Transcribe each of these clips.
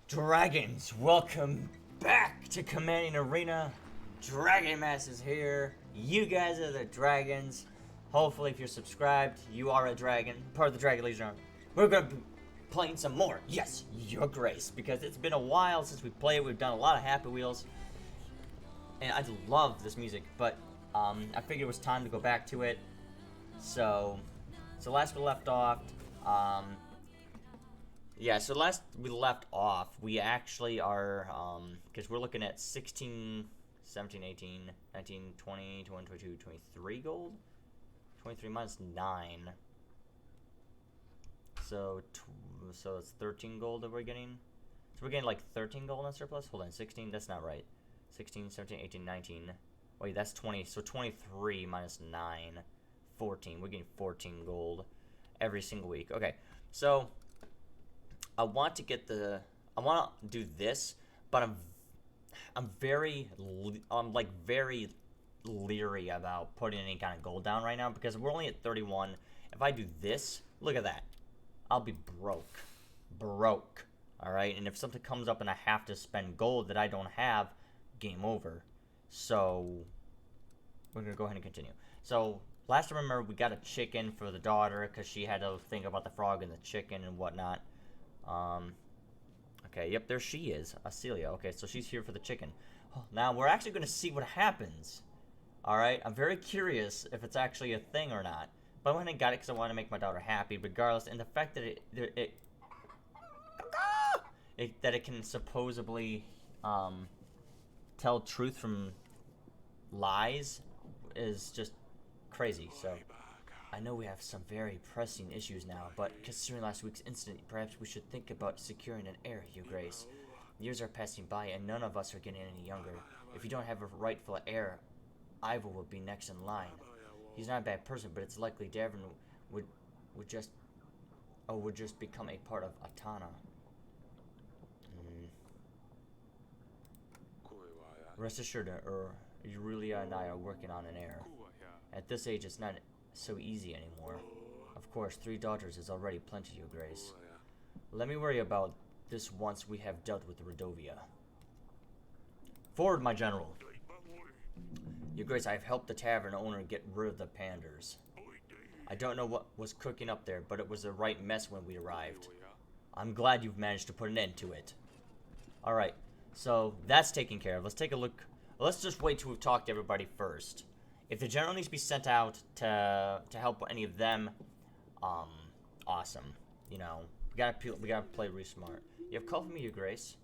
Dragons, welcome back to Commanding Arena. Dragon Mass is here. You guys are the dragons. Hopefully, if you're subscribed, you are a dragon, part of the Dragon Legion. We're gonna be playing some more. Yes, Your Grace, because it's been a while since we played. We've done a lot of Happy Wheels, and I love this music. But I figured it was time to go back to it. So last we left off. Yeah, so last we left off, we actually are, because we're looking at 16, 17, 18, 19, 20, 21, 22, 23 gold? 23 minus 9. So it's 13 gold that we're getting. So we're getting like 13 gold on surplus? Hold on, 16? That's not right. 16, 17, 18, 19. Wait, that's 20. So 23 minus 9. 14. We're getting 14 gold every single week. Okay, so I want to do this, but I'm very leery about putting any kind of gold down right now because we're only at 31. If I do this, look at that. I'll be broke. All right? And if something comes up and I have to spend gold that I don't have, game over. So we're going to go ahead and continue. So last I remember, we got a chicken for the daughter because she had to think about the frog and the chicken and whatnot. Okay, yep, there she is, Acelia. Okay, so she's here for the chicken. Now, we're actually going to see what happens. Alright, I'm very curious if it's actually a thing or not. But I went and got it because I want to make my daughter happy, regardless. And the fact that it can supposedly, tell truth from lies is just crazy, so I know we have some very pressing issues now, but considering last week's incident, perhaps we should think about securing an heir, Your Grace. Years are passing by, and none of us are getting any younger. If you don't have a rightful heir, Ivor will be next in line. He's not a bad person, but it's likely Davin would just become a part of Atana. Rest assured, Aurelia and I are working on an heir. At this age, it's not so easy anymore. Of course, 3 daughters is already plenty, Your Grace. Let me worry about this once we have dealt with Redovia. Forward, my general. Your Grace, I have helped the tavern owner get rid of the panders. I don't know what was cooking up there, but it was a right mess when we arrived. I'm glad you've managed to put an end to it. Alright, so that's taken care of. Let's take a look. Let's just wait till we've talked to everybody first. If the general needs to be sent out to help any of them, awesome. You know, we gotta play really smart. You have call for me, Your Grace.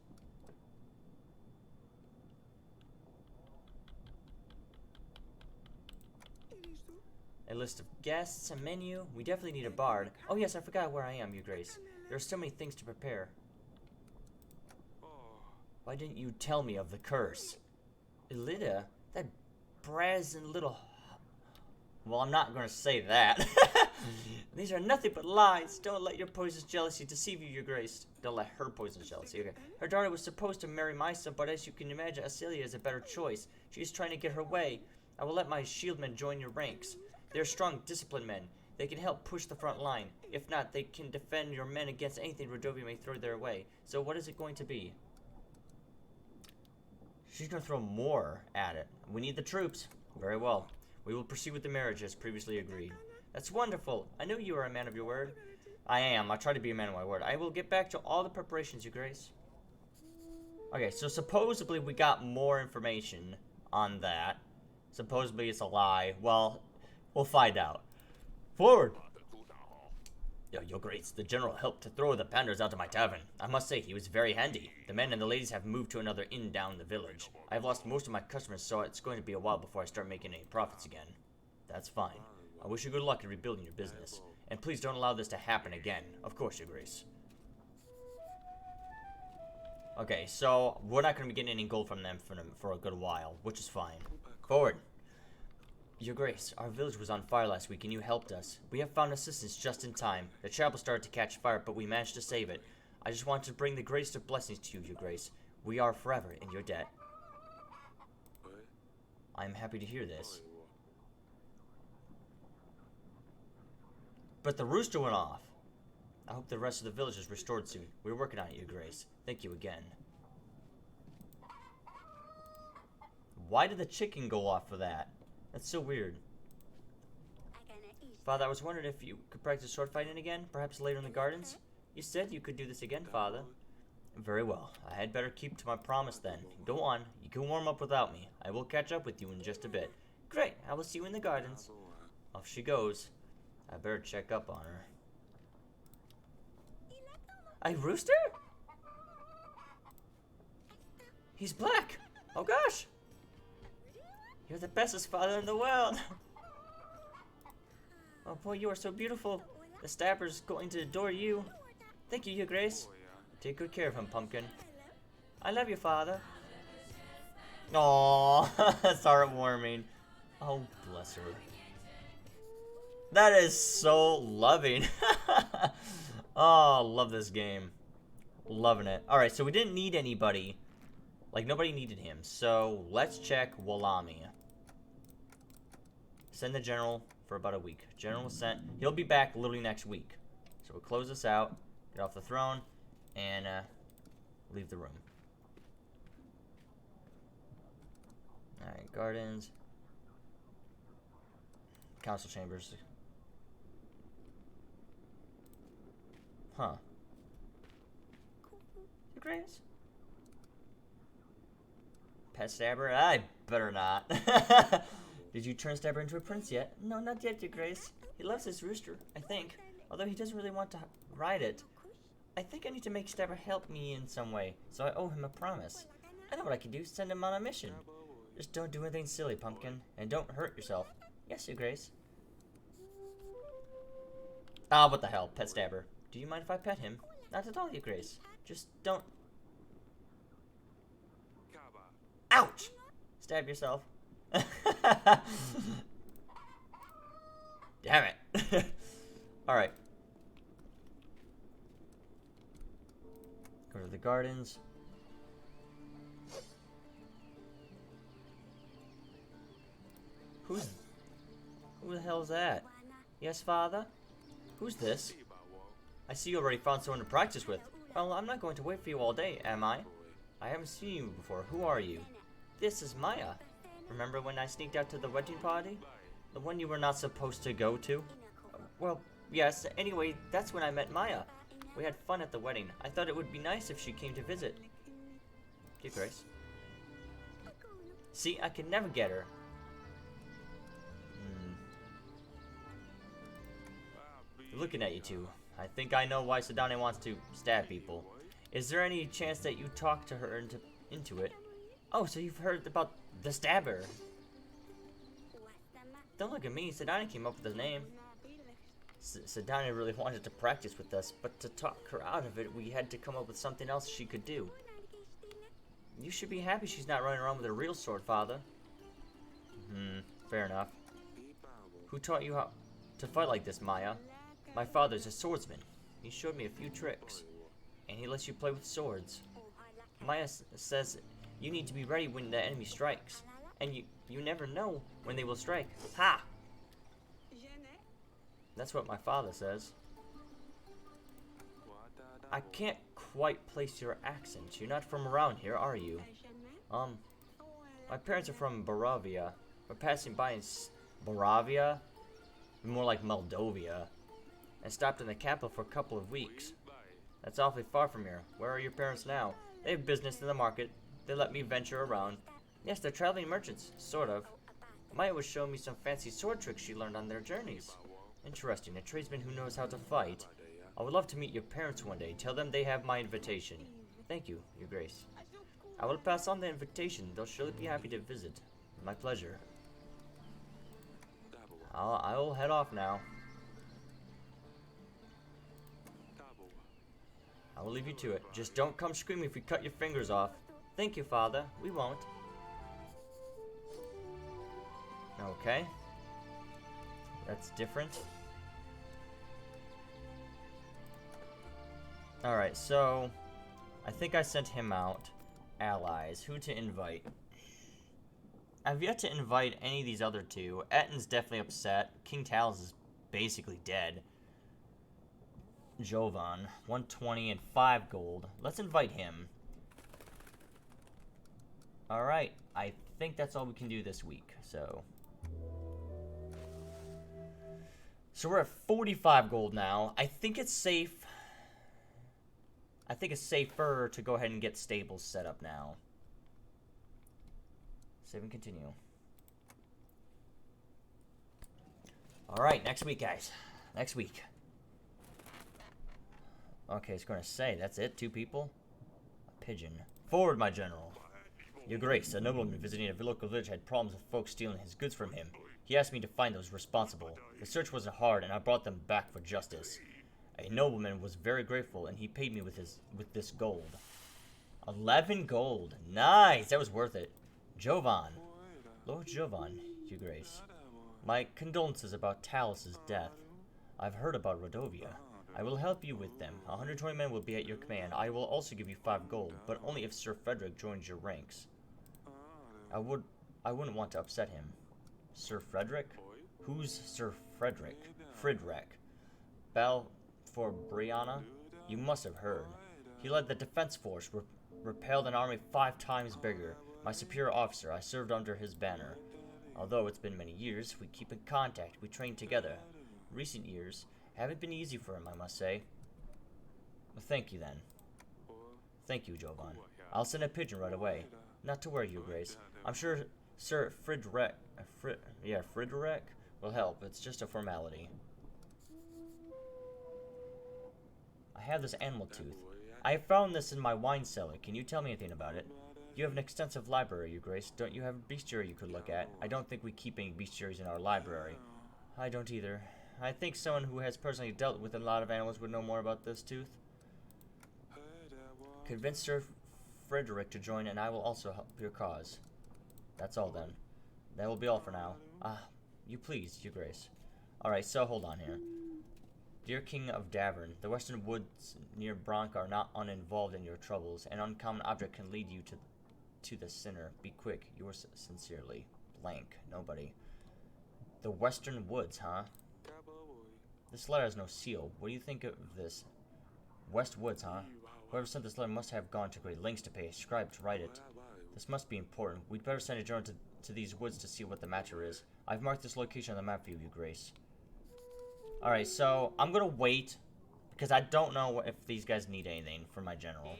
A list of guests, a menu. We definitely need a bard. Oh yes, I forgot where I am, Your Grace. There are so many things to prepare. Why didn't you tell me of the curse? Elida, that brazen little... Well, I'm not going to say that. These are nothing but lies. Don't let your poisonous jealousy deceive you, Your Grace. Don't let her poisonous jealousy. Okay. Her daughter was supposed to marry my son, but as you can imagine, Acelia is a better choice. She is trying to get her way. I will let my shieldmen join your ranks. They're strong, disciplined men. They can help push the front line. If not, they can defend your men against anything Redovia may throw their way. So what is it going to be? She's going to throw more at it. We need the troops. Very well. We will proceed with the marriage as previously agreed. That's wonderful. I know you are a man of your word. I am. I try to be a man of my word. I will get back to all the preparations, Your Grace. Okay, so supposedly we got more information on that. Supposedly it's a lie. Well, we'll find out. Forward! Your Grace, the general helped to throw the panders out of my tavern. I must say, he was very handy. The men and the ladies have moved to another inn down the village. I have lost most of my customers, so it's going to be a while before I start making any profits again. That's fine. I wish you good luck in rebuilding your business. And please don't allow this to happen again. Of course, Your Grace. Okay, so we're not going to be getting any gold from them for a good while, which is fine. Forward. Your Grace, our village was on fire last week and you helped us. We have found assistance just in time. The chapel started to catch fire, but we managed to save it. I just wanted to bring the greatest of blessings to you, Your Grace. We are forever in your debt. I am happy to hear this. But the rooster went off. I hope the rest of the village is restored soon. We're working on it, Your Grace. Thank you again. Why did the chicken go off for that? That's so weird. Father, I was wondering if you could practice sword fighting again, perhaps later in the gardens? You said you could do this again, Father. Very well. I had better keep to my promise then. Go on. You can warm up without me. I will catch up with you in just a bit. Great. I will see you in the gardens. Off she goes. I better check up on her. Hey, Rooster? He's black. Oh, gosh. You're the bestest father in the world. Oh, boy, you are so beautiful. The Stabber's going to adore you. Thank you, Your Grace. Take good care of him, Pumpkin. I love you, Father. Aww, that's heartwarming. Oh, bless her. That is so loving. Oh, love this game. Loving it. Alright, so we didn't need anybody. Like, nobody needed him. So, let's check Walami. Send the general for about a week. General was sent. He'll be back literally next week. So we'll close this out, get off the throne, and leave the room. Alright, gardens. Council chambers. Huh. Your Grace? Pet Stabber? I better not. Did you turn Stabber into a prince yet? No, not yet, Your Grace. He loves his rooster, I think. Although he doesn't really want to ride it. I think I need to make Stabber help me in some way, so I owe him a promise. I know what I can do. Send him on a mission. Just don't do anything silly, Pumpkin. And don't hurt yourself. Yes, Your Grace. Ah, what the hell, Pet Stabber. Do you mind if I pet him? Not at all, Your Grace. Just don't... Ouch! Stab yourself. Damn it. Alright. Go to the gardens. Who the hell is that? Yes, Father? Who's this? I see you already found someone to practice with. Well, I'm not going to wait for you all day, am I? I haven't seen you before. Who are you? This is Maya. Remember when I sneaked out to the wedding party? The one you were not supposed to go to? Well, yes. Anyway, that's when I met Maya. We had fun at the wedding. I thought it would be nice if she came to visit. Your Grace. See, I can never get her. Looking at you two. I think I know why Sadane wants to stab people. Is there any chance that you talked to her into it? Oh, so you've heard about the Stabber. Don't look at me. Sadane came up with the name. Sadane really wanted to practice with us, but to talk her out of it, we had to come up with something else she could do. You should be happy she's not running around with a real sword, Father. Fair enough. Who taught you how to fight like this, Maya? My father's a swordsman. He showed me a few tricks. And he lets you play with swords. Maya says you need to be ready when the enemy strikes. And you never know when they will strike. Ha! That's what my father says. I can't quite place your accent. You're not from around here, are you? My parents are from Barovia. We're passing by in Barovia? More like Moldovia. I stopped in the capital for a couple of weeks. That's awfully far from here. Where are your parents now? They have business in the market. They let me venture around. Yes, they're traveling merchants, sort of. Maya was showing me some fancy sword tricks she learned on their journeys. Interesting, a tradesman who knows how to fight. I would love to meet your parents one day. Tell them they have my invitation. Thank you, Your Grace. I will pass on the invitation. They'll surely be happy to visit. My pleasure. I will head off now. I will leave you to it. Just don't come screaming if we cut your fingers off. Thank you, Father. We won't. Okay. That's different. Alright, so I think I sent him out. Allies. Who to invite? I've yet to invite any of these other two. Etten's definitely upset. King Talus is basically dead. Jovan, 120 and 5 gold. Let's invite him. Alright, I think that's all we can do this week, so we're at 45 gold now. I think it's safe. I think it's safer to go ahead and get stables set up now. Save and continue. Alright, next week, guys. Next week. Okay, it's going to say, that's it? 2 people? A pigeon. Forward, my general. Your Grace, a nobleman visiting a local village had problems with folks stealing his goods from him. He asked me to find those responsible. The search wasn't hard, and I brought them back for justice. A nobleman was very grateful, and he paid me with this gold. 11 gold. Nice! That was worth it. Jovan. Lord Jovan, Your Grace. My condolences about Talus's death. I've heard about Rodovia. I will help you with them. 120 men will be at your command. I will also give you 5 gold, but only if Sir Frederick joins your ranks. I wouldn't want to upset him. Sir Frederick? Who's Sir Frederick? Fridrek. Bell for Brianna? You must have heard. He led the defense force, repelled an army 5 times bigger. My superior officer, I served under his banner. Although it's been many years, we keep in contact. We train together. Recent years haven't been easy for him, I must say. Well, thank you, then. Thank you, Jovan. I'll send a pigeon right away. Not to worry, Your Grace. I'm sure Sir Fridrek will help. It's just a formality. I have this animal tooth. I found this in my wine cellar. Can you tell me anything about it? You have an extensive library, Your Grace. Don't you have a bestiary you could look at? I don't think we keep any bestiaries in our library. I don't either. I think someone who has personally dealt with a lot of animals would know more about this tooth. Convince Sir Frederick to join, and I will also help your cause. That's all, then. That will be all for now. You please, Your Grace. Alright, so hold on here. Dear King of Davern, the western woods near Bronk are not uninvolved in your troubles. An uncommon object can lead you to the sinner. Be quick. Yours sincerely. Blank. Nobody. The western woods, huh? This letter has no seal. What do you think of this? West Woods, huh? Whoever sent this letter must have gone to great lengths to pay a scribe to write it. This must be important. We'd better send a journal to these woods to see what the matter is. I've marked this location on the map for you, Your Grace. Alright, so I'm gonna wait, because I don't know if these guys need anything from my general.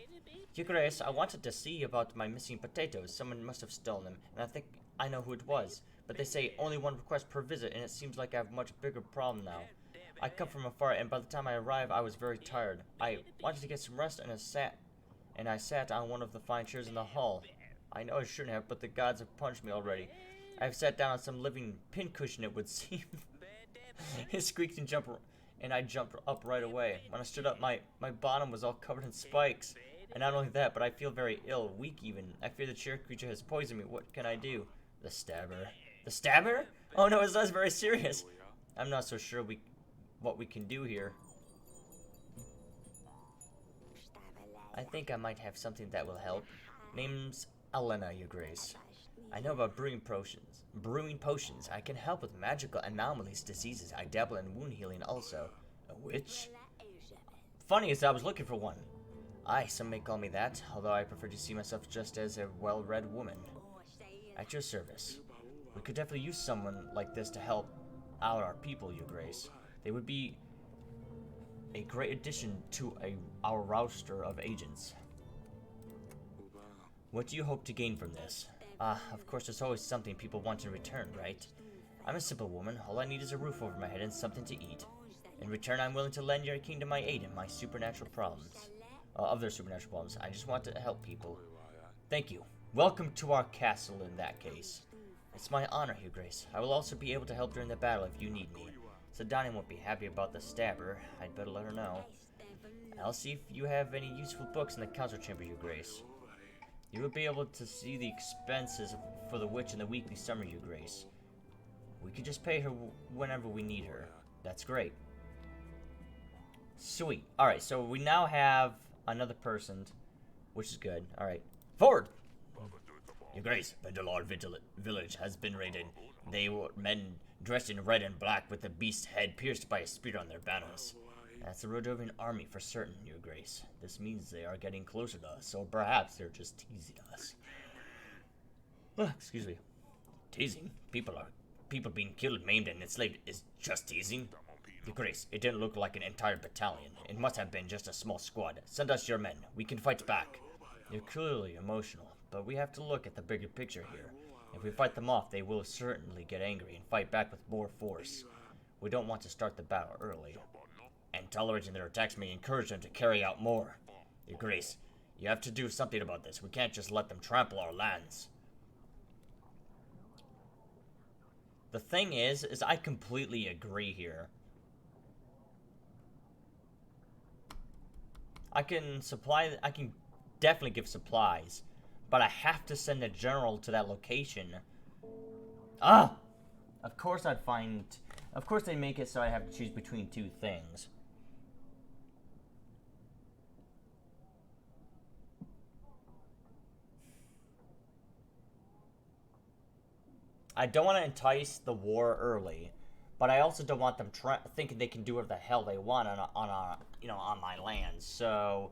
Your Grace, I wanted to see about my missing potatoes. Someone must have stolen them, and I think I know who it was. But they say only 1 request per visit, and it seems like I have a much bigger problem now. I come from afar, and by the time I arrived, I was very tired. I wanted to get some rest, and I sat on one of the fine chairs in the hall. I know I shouldn't have, but the gods have punished me already. I have sat down on some living pincushion, it would seem. It squeaked and I jumped up right away. When I stood up, my bottom was all covered in spikes. And not only that, but I feel very ill, weak even. I fear the chair creature has poisoned me. What can I do? The stabber. The stabber? Oh no, that's very serious. I'm not so sure what we can do here. I think I might have something that will help. Name's Elena, Your Grace. I know about brewing potions. I can help with magical anomalies, diseases. I dabble in wound healing also. A witch? Funny is I was looking for one. Aye, some may call me that, although I prefer to see myself just as a well-read woman. At your service. We could definitely use someone like this to help out our people, Your Grace. They would be a great addition to our roster of agents. What do you hope to gain from this? Of course there's always something people want in return, right? I'm a simple woman. All I need is a roof over my head and something to eat. In return, I'm willing to lend your kingdom my aid in my supernatural problems. Of their supernatural problems. I just want to help people. Thank you. Welcome to our castle in that case. It's my honor, Your Grace. I will also be able to help during the battle if you need me. Sedani won't be happy about the stabber. I'd better let her know. I'll see if you have any useful books in the council chamber, Your Grace. You will be able to see the expenses for the witch in the weekly summary, Your Grace. We could just pay her whenever we need her. That's great. Sweet. Alright, so we now have another person, which is good. Alright. Forward! Your Grace, Vendalor village has been raided. They were men dressed in red and black with the beast's head pierced by a spear on their banners. That's the Rodovian army for certain, Your Grace. This means they are getting closer to us, so perhaps they're just teasing us. Excuse me. Teasing? People being killed, maimed, and enslaved is just teasing? Your Grace, it didn't look like an entire battalion. It must have been just a small squad. Send us your men. We can fight back. You're clearly emotional, but we have to look at the bigger picture here. If we fight them off, they will certainly get angry and fight back with more force. We don't want to start the battle early, and tolerating their attacks may encourage them to carry out more. Your Grace, you have to do something about this. We can't just let them trample our lands. The thing is I completely agree here. I can definitely give supplies, but I have to send a general to that location. Ah! Of course they make it so I have to choose between two things. I don't want to entice the war early, but I also don't want them thinking they can do whatever the hell they want on my land. So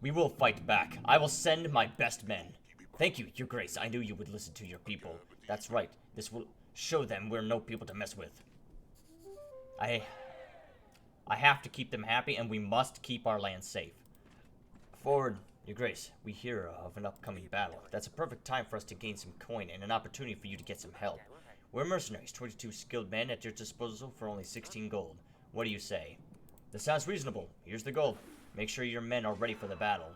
we will fight back. I will send my best men. Thank you, Your Grace. I knew you would listen to your people. That's right. This will show them we're no people to mess with. I have to keep them happy, and we must keep our land safe. Forward, Your Grace. We hear of an upcoming battle. That's a perfect time for us to gain some coin and an opportunity for you to get some help. We're mercenaries, 22 skilled men at your disposal for only 16 gold. What do you say? This sounds reasonable. Here's the gold. Make sure your men are ready for the battle.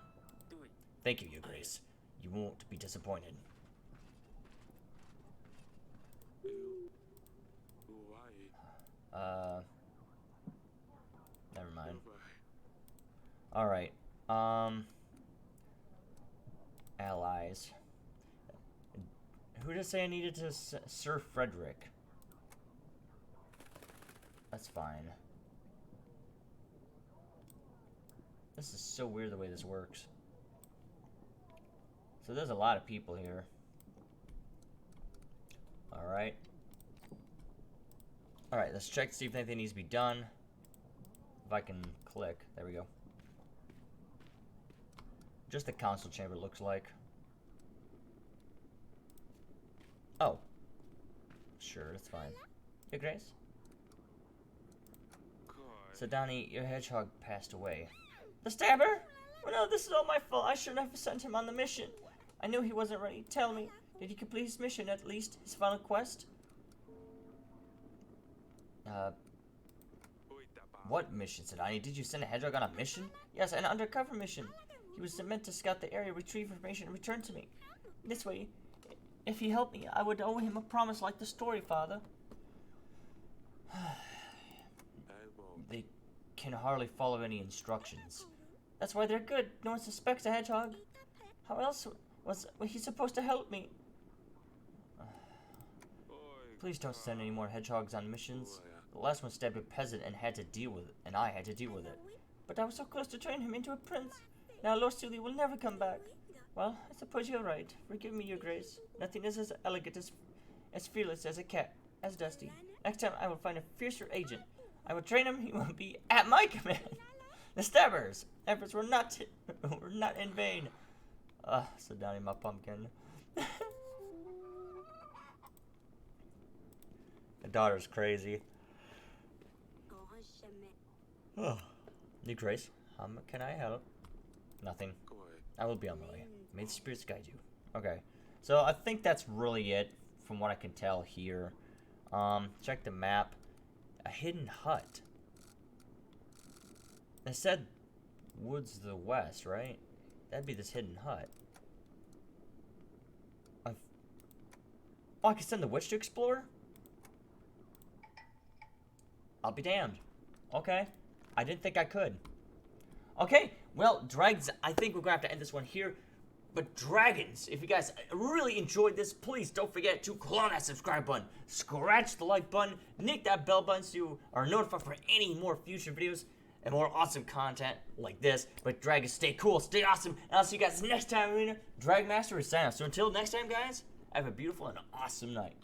Thank you, Your Grace. You won't be disappointed. Never mind. Alright, allies. Who did say I needed to Sir Frederick? That's fine. This is so weird the way this works. So there's a lot of people here. Alright. Alright, let's check to see if anything needs to be done. If I can click. There we go. Just the council chamber, it looks like. Oh. Sure, that's fine. Your Grace? So, Donnie, your hedgehog passed away. The stabber? Well, no, this is all my fault. I shouldn't have sent him on the mission. I knew he wasn't ready. Tell me, did he complete his mission at least? His final quest? What mission, said Donnie? Did you send a hedgehog on a mission? Yes, an undercover mission. He was meant to scout the area, retrieve information, and return to me. This way, if he helped me, I would owe him a promise like the story, Father. They can hardly follow any instructions. That's why they're good. No one suspects a hedgehog. How else was he supposed to help me? Please don't send any more hedgehogs on missions. The last one stabbed a peasant and I had to deal with it. But I was so close to turning him into a prince. Now Lord Sealy will never come back. Well, I suppose you're right. Forgive me, Your Grace. Nothing is as elegant, as fearless as a cat, as Dusty. Next time I will find a fiercer agent. I will train him. He will be at my command. The stabbers' efforts were not in vain. Said Donnie, my pumpkin. The daughter's crazy. Oh, Your Grace, how can I help? Nothing. I will be on my way. May the spirits guide you. Okay, so I think that's really it from what I can tell here. Check the map. A hidden hut. It said woods to the west, right? That'd be this hidden hut. Oh, I can send the witch to explore? I'll be damned. Okay. I didn't think I could. Okay, well, dragons, I think we're going to have to end this one here. But dragons, if you guys really enjoyed this, please don't forget to click on that subscribe button, scratch the like button, nick that bell button so you are notified for any more future videos and more awesome content like this. But dragons, stay cool, stay awesome, and I'll see you guys next time. Dragmaster is signing off. So until next time, guys, have a beautiful and awesome night.